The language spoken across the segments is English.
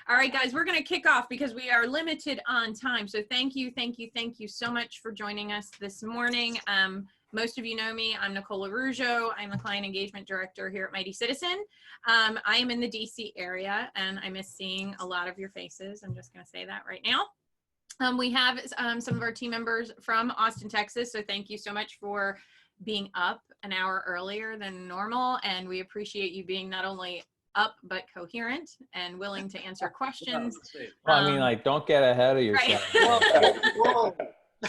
All right, guys, we're going to kick off because we are limited on time. So thank you so much for joining us this morning. Most of you know me. I'm Nicole Arujo. I'm the Client Engagement Director here at Mighty Citizen. I am in the DC area, and I miss seeing a lot of your faces. I'm just going to say that right now. We have some of our team members from Austin, Texas, so thank you so much for being up an hour earlier than normal, and we appreciate you being not only up but coherent and willing to answer questions. Well, I mean, like, don't get ahead of yourself. Right. Whoa. I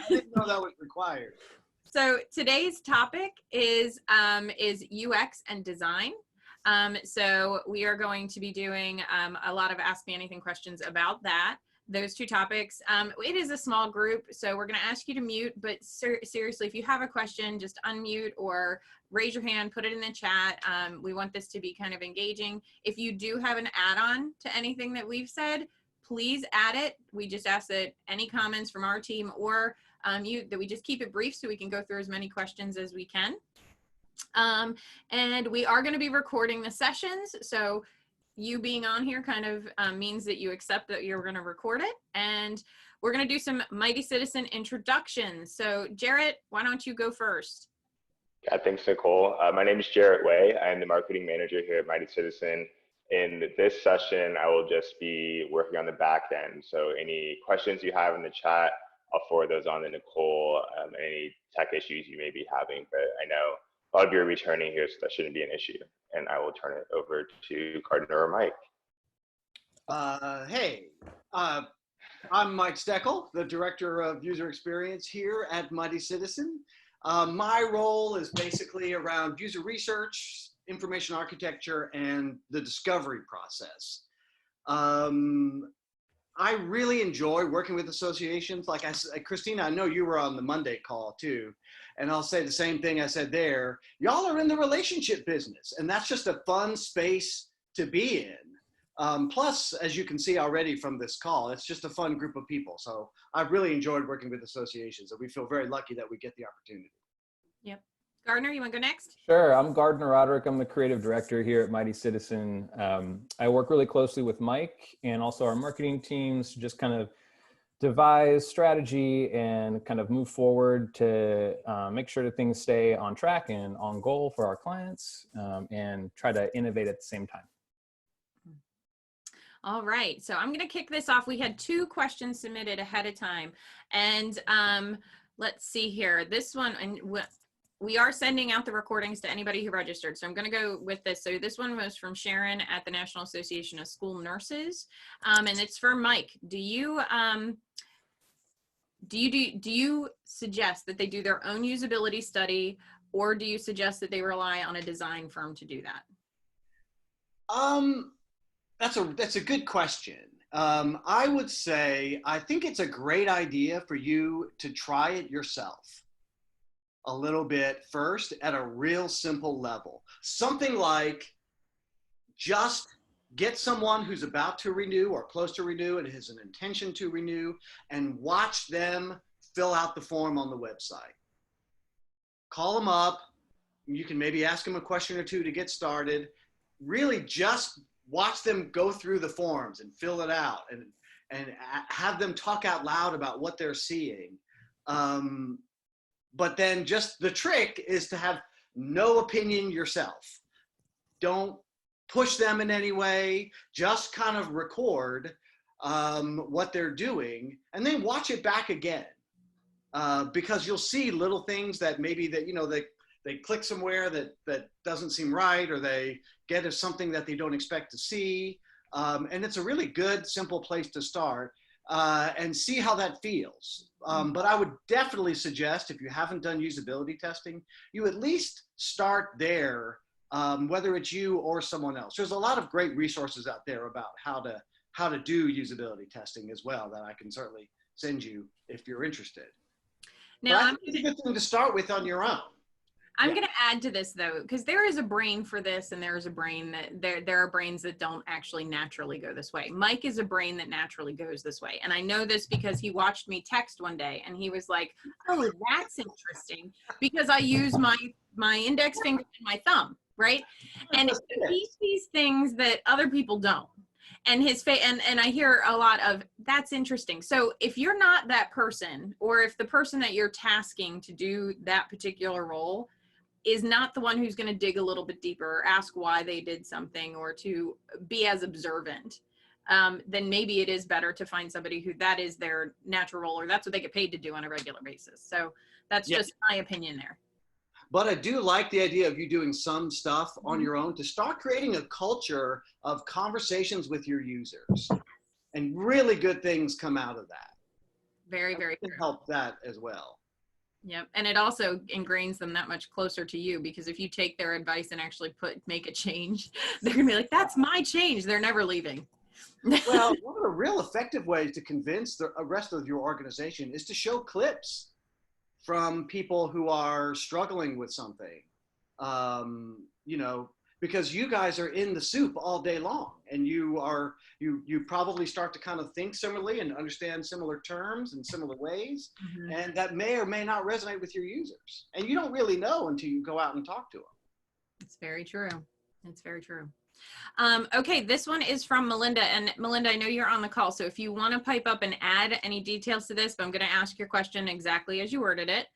didn't know that was required. So today's topic is UX and design. So we are going to be doing a lot of Ask Me Anything questions about that. Those two topics. It is a small group, so we're going to ask you to mute, but seriously, if you have a question, just unmute or raise your hand, put it in the chat. We want this to be kind of engaging. If you do have an add-on to anything that we've said, please add it. We just ask that any comments from our team or that we just keep it brief so we can go through as many questions as we can. And we are going to be recording the sessions, so you being on here kind of means that you accept that you're going to record it, and we're going to do some Mighty Citizen introductions. So Jarrett, why don't you go first? Yeah, thanks, Nicole. My name is Jarrett Way. I'm the marketing manager here at Mighty Citizen. In this session, I will just be working on the back end. So any questions you have in the chat, I'll forward those on to Nicole, any tech issues you may be having, but I know a lot of you are returning here, so that shouldn't be an issue. And I will turn it over to Gardner or Mike. Hey, I'm Mike Steckel, the Director of User Experience here at Mighty Citizen. My role is basically around user research, information architecture, and the discovery process. I really enjoy working with associations. Like I said, Christina, I know you were on the Monday call too. And I'll say the same thing I said there. Y'all are in the relationship business, and that's just a fun space to be in. Plus, as you can see already from this call, it's just a fun group of people. So I've really enjoyed working with associations, and we feel very lucky that we get the opportunity. Yep. Gardner, you want to go next? Sure. I'm Gardner Roderick. I'm the creative director here at Mighty Citizen. I work really closely with Mike and also our marketing teams to just kind of devise strategy and kind of move forward to make sure that things stay on track and on goal for our clients, and try to innovate at the same time. All right, so I'm going to kick this off. We had 2 questions submitted ahead of time, and let's see here. This one, and we are sending out the recordings to anybody who registered, so I'm going to go with this. So this one was from Sharon at the National Association of School Nurses, and it's for Mike. Do you suggest that they do their own usability study, or do you suggest that they rely on a design firm to do that? That's a good question. I would say, I think it's a great idea for you to try it yourself a little bit first at a real simple level. Something like just get someone who's about to renew or close to renew and has an intention to renew, and watch them fill out the form on the website. Call them up. You can maybe ask them a question or two to get started. Really just watch them go through the forms and fill it out, and have them talk out loud about what they're seeing. But then just the trick is to have no opinion yourself. Don't push them in any way, just kind of record what they're doing and then watch it back again. Because you'll see little things that maybe that, you know, they click somewhere that doesn't seem right, or they get something that they don't expect to see. And it's a really good, simple place to start and see how that feels. But I would definitely suggest, if you haven't done usability testing, you at least start there, whether it's you or someone else. There's a lot of great resources out there about how to do usability testing as well that I can certainly send you if you're interested. Now, I think it's a good thing to start with on your own. I'm going to add to this though, because there is a brain for this, and there is a brain that there are brains that don't actually naturally go this way. Mike is a brain that naturally goes this way. And I know this because he watched me text one day and he was like, oh, that's interesting, because I use my index finger and my thumb, right? And he sees things that other people don't. And his face, and I hear a lot of, that's interesting. So if you're not that person, or if the person that you're tasking to do that particular role is not the one who's going to dig a little bit deeper or ask why they did something, or to be as observant, then maybe it is better to find somebody who that is their natural role, or that's what they get paid to do on a regular basis. So that's just my opinion there. But I do like the idea of you doing some stuff on your own to start creating a culture of conversations with your users, and really good things come out of that. Very, very can true. help that as well. Yep. And it also ingrains them that much closer to you, because if you take their advice and actually make a change, they're gonna be like, that's my change. They're never leaving. Well, one of the real effective ways to convince the rest of your organization is to show clips from people who are struggling with something. You know, because you guys are in the soup all day long, and you probably start to kind of think similarly and understand similar terms in similar ways. And that may or may not resonate with your users. And you don't really know until you go out and talk to them. It's very true. It's very true. Okay, this one is from Melinda. And Melinda, I know you're on the call, so if you want to pipe up and add any details to this, but I'm going to ask your question exactly as you worded it.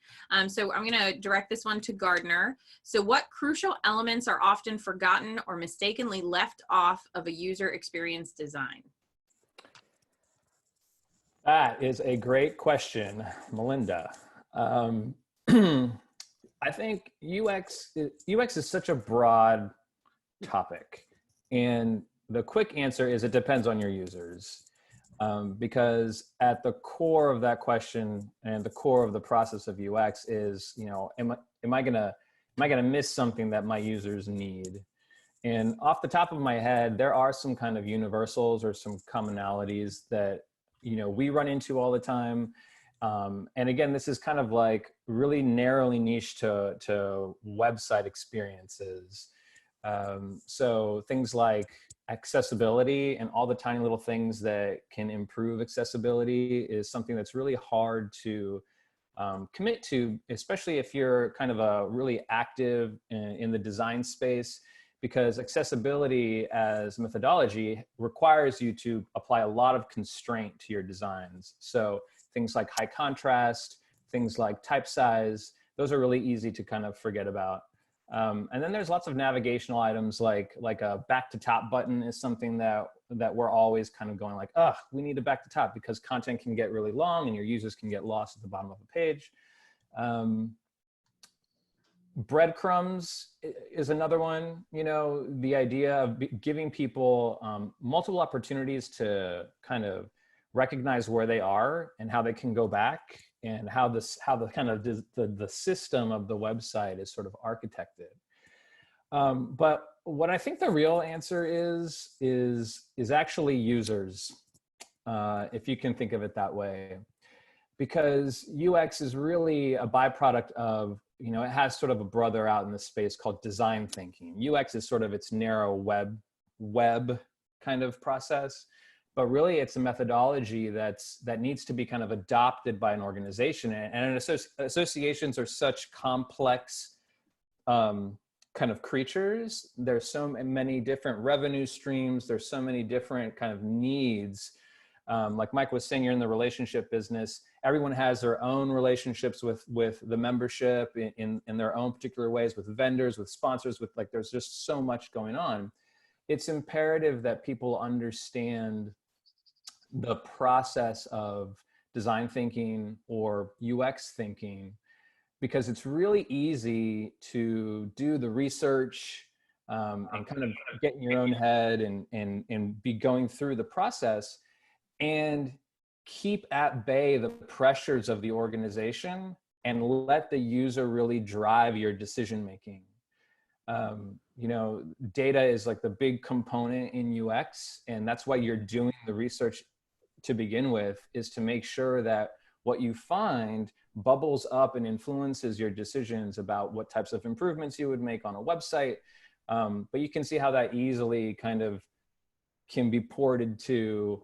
So I'm going to direct this one to Gardner. So what crucial elements are often forgotten or mistakenly left off of a user experience design? That is a great question, Melinda. I think UX is such a broad topic. And the quick answer is it depends on your users. Because at the core of that question and the core of the process of UX is, you know, am I gonna miss something that my users need? And off the top of my head, there are some kind of universals or some commonalities that, you know, we run into all the time. And again, this is kind of like really narrowly niche to website experiences. So things like accessibility and all the tiny little things that can improve accessibility is something that's really hard to commit to, especially if you're kind of a really active in the design space, because accessibility as methodology requires you to apply a lot of constraint to your designs. So things like high contrast, things like type size, those are really easy to kind of forget about. And then there's lots of navigational items like a back to top button is something that we're always kind of going like, oh, we need a back to top, because content can get really long and your users can get lost at the bottom of a page. Breadcrumbs is another one. You know, the idea of giving people multiple opportunities to kind of recognize where they are and how they can go back, and how the system of the website is sort of architected. But what I think the real answer is actually users, if you can think of it that way, because UX is really a byproduct of, you know, it has sort of a brother out in the space called design thinking. UX is sort of its narrow web kind of process. But really, it's a methodology that needs to be kind of adopted by an organization. And associations are such complex kind of creatures. There's so many different revenue streams. There's so many different kind of needs. Like Mike was saying, you're in the relationship business. Everyone has their own relationships with the membership in their own particular ways, with vendors, with sponsors, with like, there's just so much going on. It's imperative that people understand the process of design thinking or UX thinking, because it's really easy to do the research and kind of get in your own head and be going through the process and keep at bay the pressures of the organization and let the user really drive your decision making. You know, data is like the big component in UX, and that's why you're doing the research to begin with, is to make sure that what you find bubbles up and influences your decisions about what types of improvements you would make on a website. But you can see how that easily kind of can be ported to,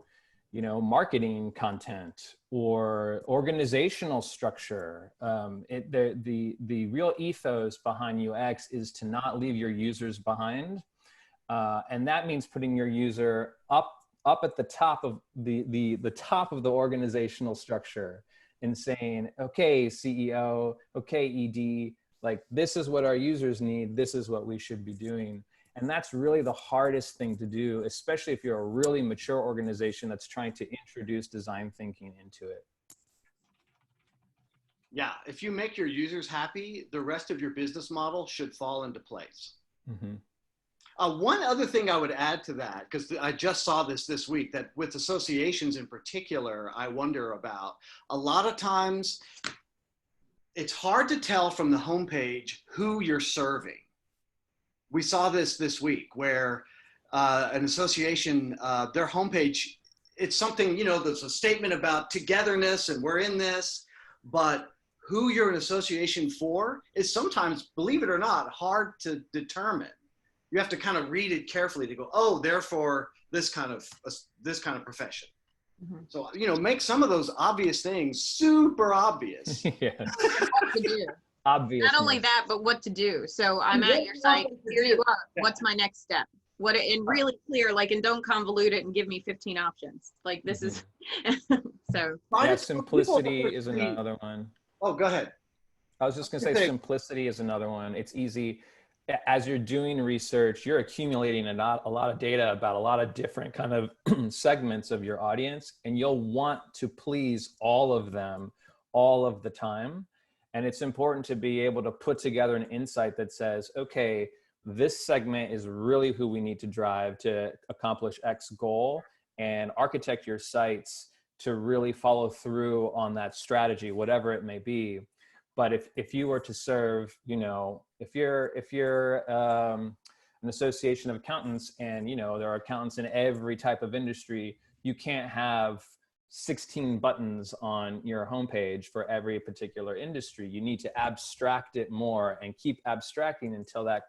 you know, marketing content or organizational structure. The real ethos behind UX is to not leave your users behind. And that means putting your user up at the top of the top of the organizational structure and saying, okay, CEO, okay, ED, like this is what our users need. This is what we should be doing. And that's really the hardest thing to do, especially if you're a really mature organization that's trying to introduce design thinking into it. Yeah, if you make your users happy, the rest of your business model should fall into place. Mm-hmm. One other thing I would add to that, because I just saw this week, that with associations in particular, I wonder about. A lot of times, it's hard to tell from the homepage who you're serving. We saw this week where an association, their homepage, it's something, you know, there's a statement about togetherness and we're in this, but who you're an association for is sometimes, believe it or not, hard to determine. You have to kind of read it carefully to go, oh, therefore this kind of profession. Mm-hmm. So, you know, make some of those obvious things super obvious. Yeah. What to do. Obvious. Not only that, but what to do. So I'm at your site. Here you are. What's my next step? What, and really clear, like, and don't convolute it and give me 15 options. Like this is so. Yeah, simplicity is another one. Oh, go ahead. I was just going to say simplicity is another one. It's easy. As you're doing research, you're accumulating a lot of data about a lot of different kind of segments of your audience, and you'll want to please all of them all of the time. And it's important to be able to put together an insight that says, okay, this segment is really who we need to drive to accomplish X goal, and architect your sites to really follow through on that strategy, whatever it may be. But if you were to serve, you know, if you're an association of accountants and, you know, there are accountants in every type of industry, you can't have 16 buttons on your homepage for every particular industry. You need to abstract it more and keep abstracting until that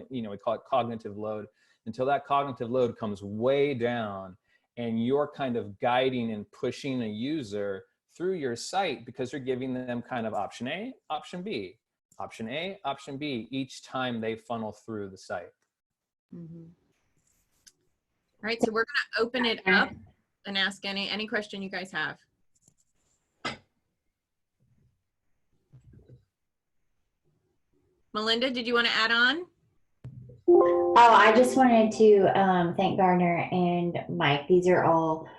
we call it cognitive load, until that cognitive load comes way down and you're kind of guiding and pushing a user through your site because you're giving them kind of option A, option B, option A, option B, each time they funnel through the site. Mm-hmm. All right, so we're gonna open it up and ask any question you guys have. Melinda, did you want to add on? Oh, I just wanted to thank Gardner and Mike. These are all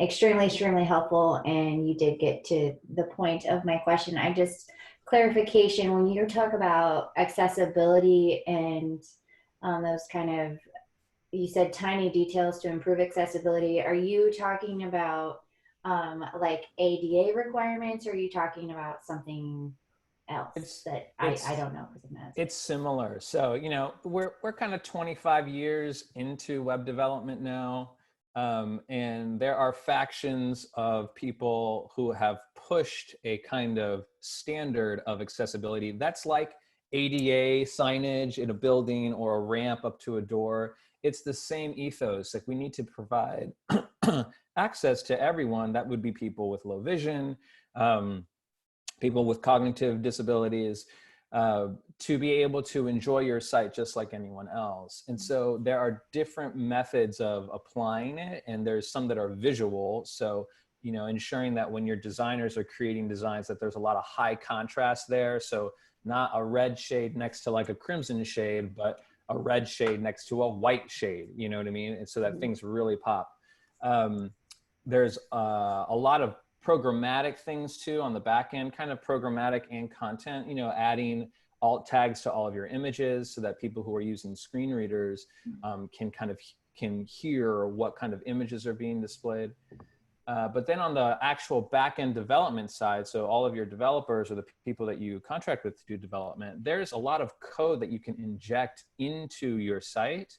extremely helpful, and you did get to the point of my question. I just, clarification, when you talk about accessibility and those kind of, you said tiny details to improve accessibility, are you talking about like ADA requirements, or are you talking about something else I don't know? It's similar. So, you know, we're kind of 25 years into web development now. And there are factions of people who have pushed a kind of standard of accessibility that's like ADA signage in a building or a ramp up to a door. It's the same ethos. Like, we need to provide access to everyone. That would be people with low vision, people with cognitive disabilities, to be able to enjoy your site just like anyone else. And so there are different methods of applying it, and there's some that are visual. So, you know, ensuring that when your designers are creating designs that there's a lot of high contrast there. So not a red shade next to like a crimson shade, but a red shade next to a white shade, you know what I mean? And so that things really pop. There's a lot of programmatic things too on the back end, kind of programmatic and content, you know, adding alt tags to all of your images so that people who are using screen readers can hear what kind of images are being displayed. But then on the actual back end development side, so all of your developers or the people that you contract with to do development, there's a lot of code that you can inject into your site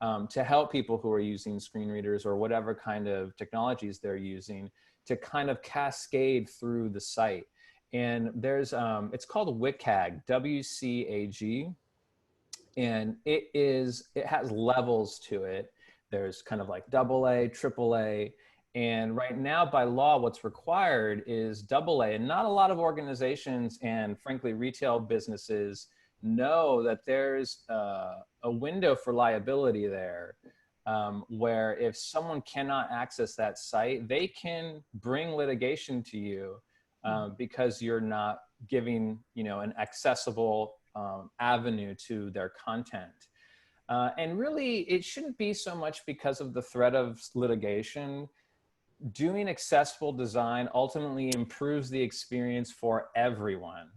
to help people who are using screen readers or whatever kind of technologies they're using to kind of cascade through the site. And there's, it's called WCAG, WCAG. And it has levels to it. There's kind of like AA, AAA. And right now by law, what's required is AA. And not a lot of organizations and frankly, retail businesses know that there's a window for liability there, where if someone cannot access that site, they can bring litigation to you because you're not giving, an accessible avenue to their content. And really, it shouldn't be so much because of the threat of litigation. Doing accessible design ultimately improves the experience for everyone.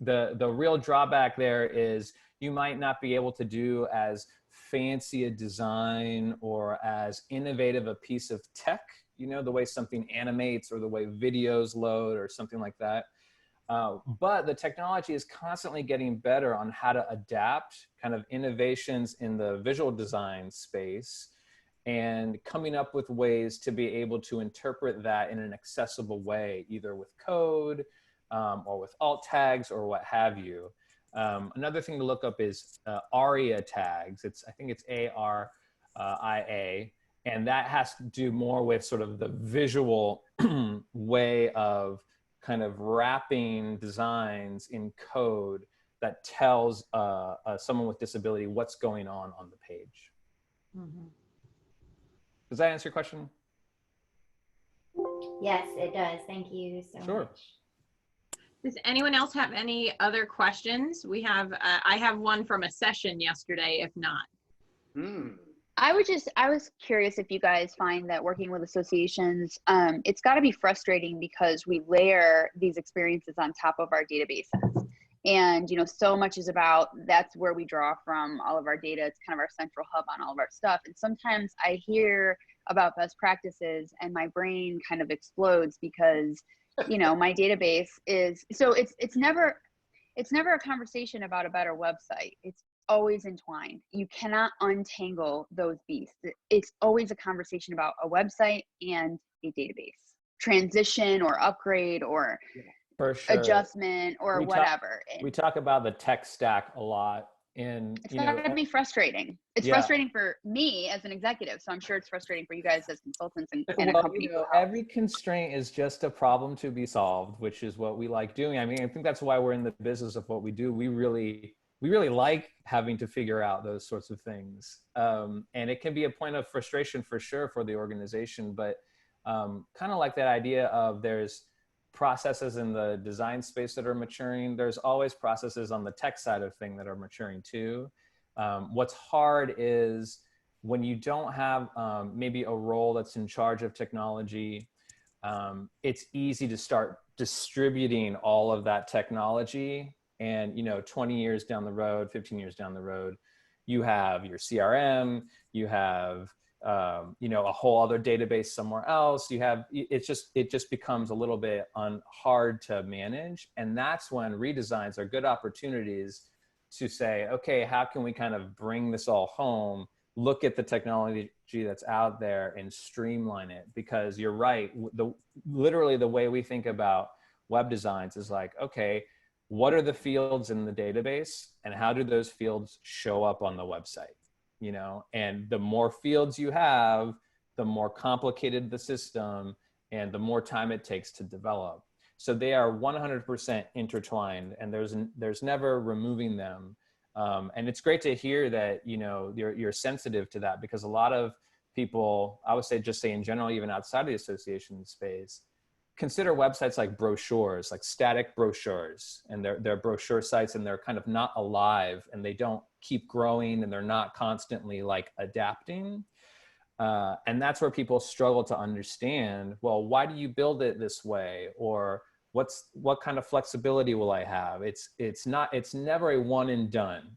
The real drawback there is you might not be able to do as fancy a design or as innovative a piece of tech, the way something animates or the way videos load or something like that. But the technology is constantly getting better on how to adapt kind of innovations in the visual design space and coming up with ways to be able to interpret that in an accessible way, either with code or with alt tags or what have you. Another thing to look up is ARIA tags. I think it's ARIA, and that has to do more with sort of the visual way of kind of wrapping designs in code that tells someone with disability what's going on the page. Mm-hmm. Does that answer your question? Yes, it does. Thank you so much. Does anyone else have any other questions? We have, I have one from a session yesterday, if not. I was curious if you guys find that working with associations, it's got to be frustrating because we layer these experiences on top of our databases. And, so much is about, that's where we draw from all of our data. It's kind of our central hub on all of our stuff. And sometimes I hear about best practices and my brain kind of explodes because, my database is, so it's never a conversation about a better website. It's always entwined. You cannot untangle those beasts. It's always a conversation about a website and a database transition or upgrade or for sure. adjustment or whatever. We talk about the tech stack a lot, and it's gotta be frustrating. It's frustrating for me as an executive, so I'm sure it's frustrating for you guys as consultants and a company. Every constraint is just a problem to be solved, which is what we like doing. I mean, I think that's why we're in the business of what we do. We really like having to figure out those sorts of things. And it can be a point of frustration for sure for the organization, but kind of like that idea of there's processes in the design space that are maturing. There's always processes on the tech side of thing that are maturing too. What's hard is when you don't have maybe a role that's in charge of technology, it's easy to start distributing all of that technology. And 20 years down the road, 15 years down the road, you have your CRM, you have a whole other database somewhere else. It just becomes a little bit hard to manage. And that's when redesigns are good opportunities to say, okay, how can we kind of bring this all home, look at the technology that's out there and streamline it? Because you're right, literally the way we think about web designs is like, okay, what are the fields in the database and how do those fields show up on the website? And the more fields you have, the more complicated the system and the more time it takes to develop. So they are 100% intertwined, and there's never removing them. And it's great to hear that, you're sensitive to that, because a lot of people, I would say in general, even outside of the association space, consider websites like brochures, like static brochures, and they're brochure sites, and they're kind of not alive, and they don't keep growing, and they're not constantly like adapting. And that's where people struggle to understand, well, why do you build it this way? Or what kind of flexibility will I have? It's never a one and done.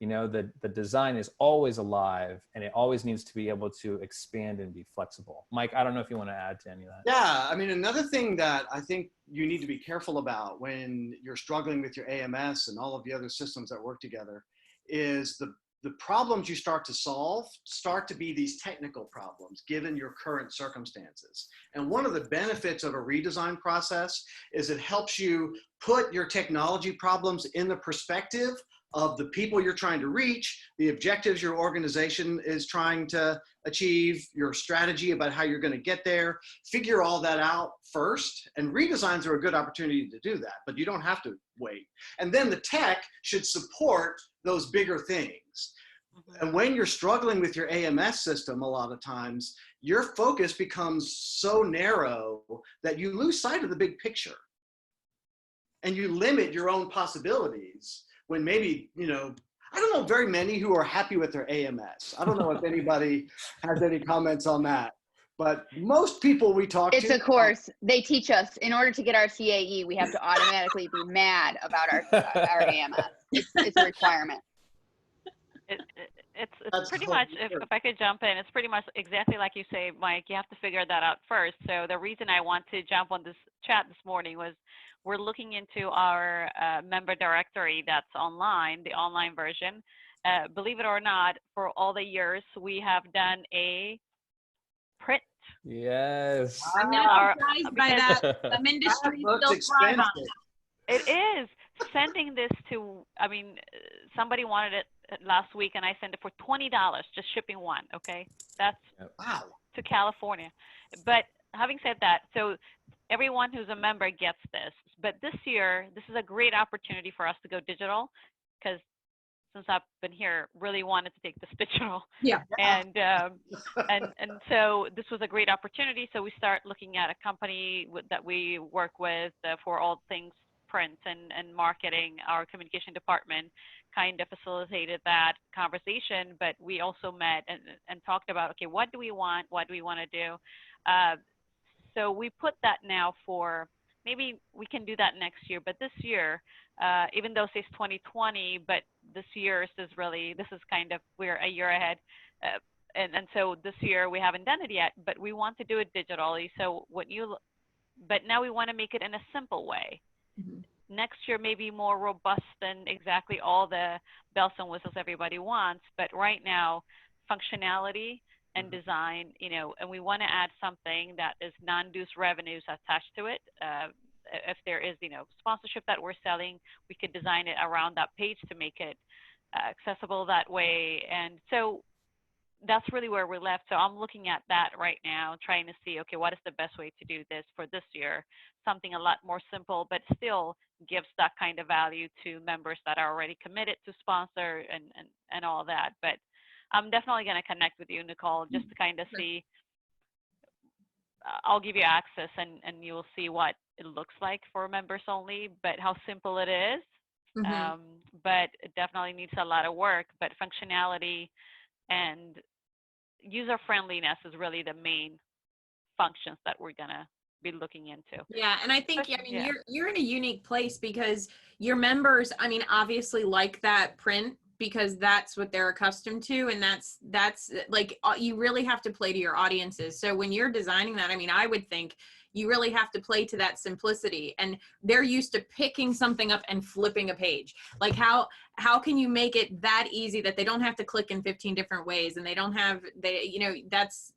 The design is always alive, and it always needs to be able to expand and be flexible. Mike, I don't know if you want to add to any of that. Yeah, I mean, another thing that I think you need to be careful about when you're struggling with your AMS and all of the other systems that work together is the problems you start to solve start to be these technical problems given your current circumstances. And one of the benefits of a redesign process is it helps you put your technology problems in the perspective of the people you're trying to reach, the objectives your organization is trying to achieve, your strategy about how you're going to get there. Figure all that out first, and redesigns are a good opportunity to do that, but you don't have to wait. And then the tech should support those bigger things. And when you're struggling with your AMS system, a lot of times, your focus becomes so narrow that you lose sight of the big picture. And you limit your own possibilities when maybe, you know, I don't know very many who are happy with their AMS. I don't know if anybody has any comments on that. But most people we talk to— It's a course. They teach us in order to get our CAE, we have to automatically be mad about our AMS. It's a requirement. It's pretty much, if I could jump in, it's pretty much exactly like you say, Mike. You have to figure that out first. So the reason I want to jump on this chat this morning was we're looking into our member directory that's online, the online version. Believe it or not, for all the years we have done a print. Yes. I'm not surprised by that. Some industries still thrive on it. It is. Sending this to, I mean, somebody wanted it last week and I sent it for $20, just shipping one, okay? That's wow. To California. But having said that, so everyone who's a member gets this. But this year, this is a great opportunity for us to go digital, because since I've been here, really wanted to take this digital. Yeah. And so this was a great opportunity. So we start looking at a company that we work with for all things print and marketing. Our communication department kind of facilitated that conversation, but we also met and talked about, okay, what do we want? What do we want to do? So we put that now for, maybe we can do that next year, but this year, even though it says 2020, but this year is really, this is kind of, we're a year ahead. And so this year we haven't done it yet, but we want to do it digitally. So but now we want to make it in a simple way. Mm-hmm. Next year may be more robust than exactly all the bells and whistles everybody wants, but right now, functionality and design, you know, and we want to add something that is non-dues revenues attached to it. If there is, you know, sponsorship that we're selling, we could design it around that page to make it accessible that way. And so that's really where we're left. So I'm looking at that right now, trying to see, okay, what is the best way to do this for this year? Something a lot more simple, but still gives that kind of value to members that are already committed to sponsor and all that. But I'm definitely going to connect with you, Nicole, just to kind of see. I'll give you access and you'll see what it looks like for members only, but how simple it is. Mm-hmm. But it definitely needs a lot of work, but functionality and user friendliness is really the main functions that we're going to be looking into. Yeah, and I think, I mean, you're in a unique place because your members, I mean, obviously like that print because that's what they're accustomed to, and that's like, you really have to play to your audiences. So when you're designing that, I mean, I would think you really have to play to that simplicity, and they're used to picking something up and flipping a page. Like how can you make it that easy that they don't have to click in 15 different ways, and you know, that's,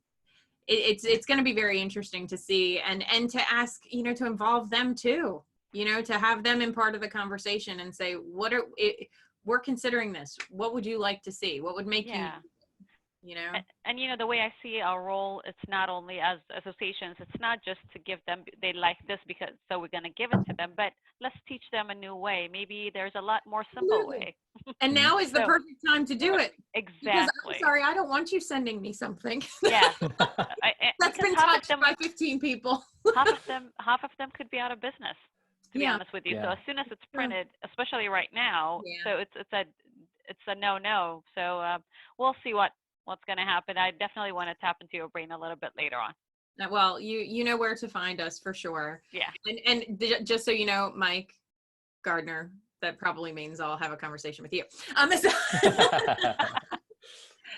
it's going to be very interesting to see and to ask, you know, to involve them too, you know, to have them in part of the conversation and say, we're considering this. What would you like to see? What would make you know? And you know, the way I see our role, it's not only as associations, it's not just to give them, they like this because, so we're going to give it to them, but let's teach them a new way. Maybe there's a lot more simple way. And now is the perfect time to do it. Exactly. Because I'm sorry, I don't want you sending me something. Yeah. That's been touched by 15 people. half of them could be out of business, to be honest with you. So as soon as it's printed, especially right now, so it's a no. So we'll see what's going to happen. I definitely want to tap into your brain a little bit later on. Well, you know where to find us for sure. Yeah. And just so you know, Mike Gardner, that probably means I'll have a conversation with you.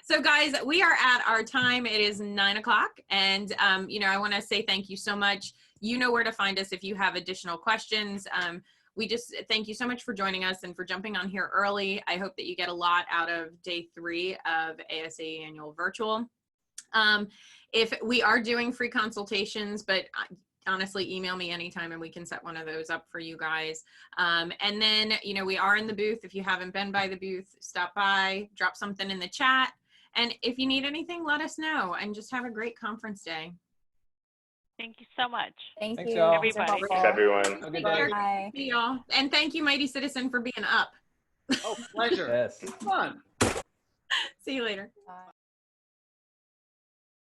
So guys, we are at our time. It is 9 o'clock. And, you know, I want to say thank you so much. You know where to find us if you have additional questions. we just thank you so much for joining us and for jumping on here early. I hope that you get a lot out of day 3 of ASAE Annual Virtual. If we are doing free consultations, but honestly, email me anytime and we can set one of those up for you guys. And then, you know, we are in the booth. If you haven't been by the booth, stop by, drop something in the chat. And if you need anything, let us know, and just have a great conference day. Thank you so much. Thank Thanks, you. y'all. These are Everybody. helpful. Thanks, everyone. Have a good Bye. day. Bye. See y'all. And thank you, Mighty Citizen, for being up. Oh, pleasure. Yes. Fun. See you later. Bye.